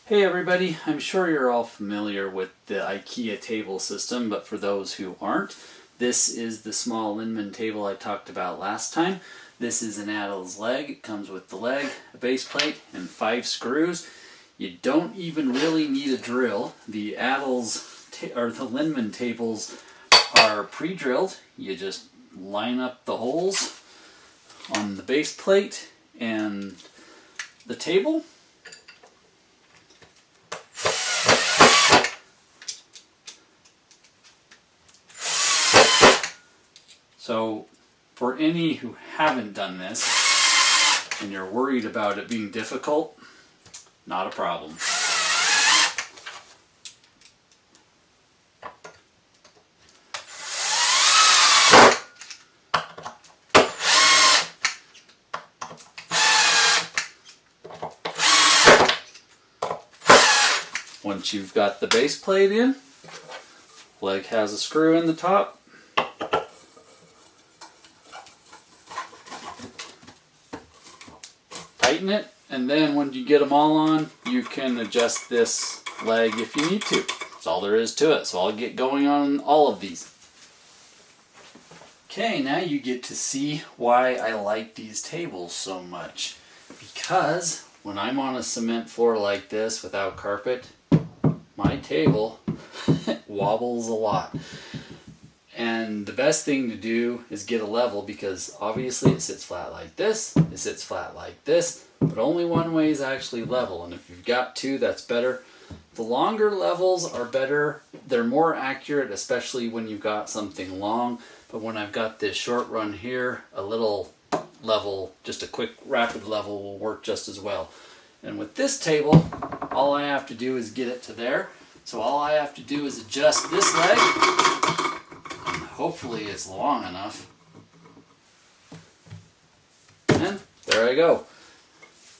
Hey everybody, I'm sure you're all familiar with the IKEA table system, but for those who aren't, this is the small Linmon table I talked about last time. This is an Adils leg. It comes with the leg, a base plate, and 5 screws. You don't even really need a drill. The the Linmon tables are pre-drilled. You just line up the holes on the base plate and the table. So for any who haven't done this and you're worried about it being difficult, not a problem. Once you've got the base plate in, leg has a screw in the top. Tighten it, and then when you get them all on, you can adjust this leg if you need to. That's all there is to it. So I'll get going on all of these. Okay, now you get to see why I like these tables so much. Because when I'm on a cement floor like this without carpet, my table wobbles a lot. And the best thing to do is get a level, because obviously it sits flat like this, it sits flat like this, but only one way is actually level. And if you've got two, that's better. The longer levels are better. They're more accurate, especially when you've got something long. But when I've got this short run here, a little level, just a quick rapid level will work just as well. And with this table, all I have to do is get it to there. So all I have to do is adjust this leg. Hopefully it's long enough. And there I go.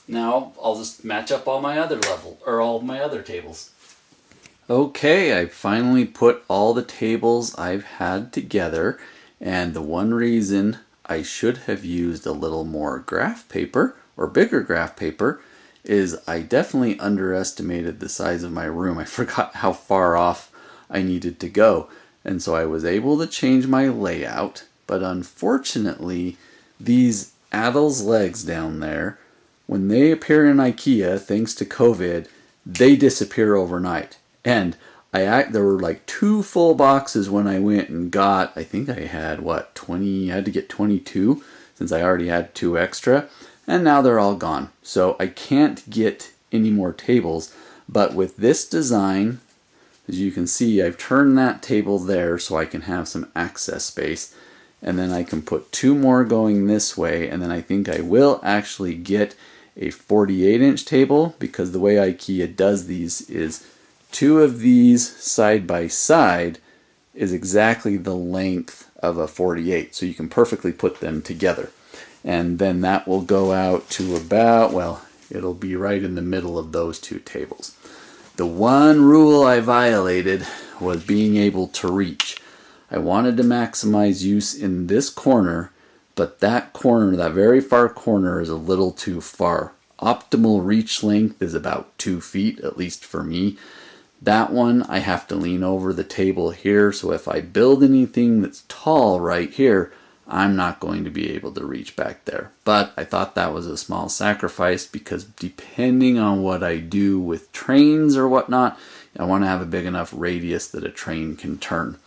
Now I'll just match up all my other all my other tables. Okay, I finally put all the tables I've had together, and the one reason I should have used a little more graph paper or bigger graph paper is I definitely underestimated the size of my room. I forgot how far off I needed to go. And so I was able to change my layout, but unfortunately, these Adils legs down there, when they appear in IKEA, thanks to COVID, they disappear overnight. And there were like 2 full boxes when I went and got, I think I had, 20, I had to get 22, since I already had 2 extra, and now they're all gone. So I can't get any more tables, but with this design, as you can see, I've turned that table there so I can have some access space, and then I can put 2 more going this way, and then I think I will actually get a 48-inch table, because the way IKEA does these is 2 of these side by side is exactly the length of a 48, so you can perfectly put them together. And then that will go out to about, well, it'll be right in the middle of those 2 tables. The one rule I violated was being able to reach. I wanted to maximize use in this corner, but that corner, that very far corner, is a little too far. Optimal reach length is about 2 feet, at least for me. That one, I have to lean over the table here, so if I build anything that's tall right here, I'm not going to be able to reach back there. But I thought that was a small sacrifice, because depending on what I do with trains or whatnot, I want to have a big enough radius that a train can turn.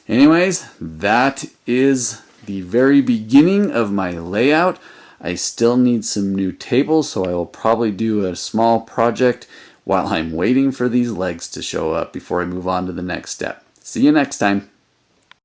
Anyways, that is the very beginning of my layout. I still need some new tables, so I will probably do a small project while I'm waiting for these legs to show up before I move on to the next step. See you next time.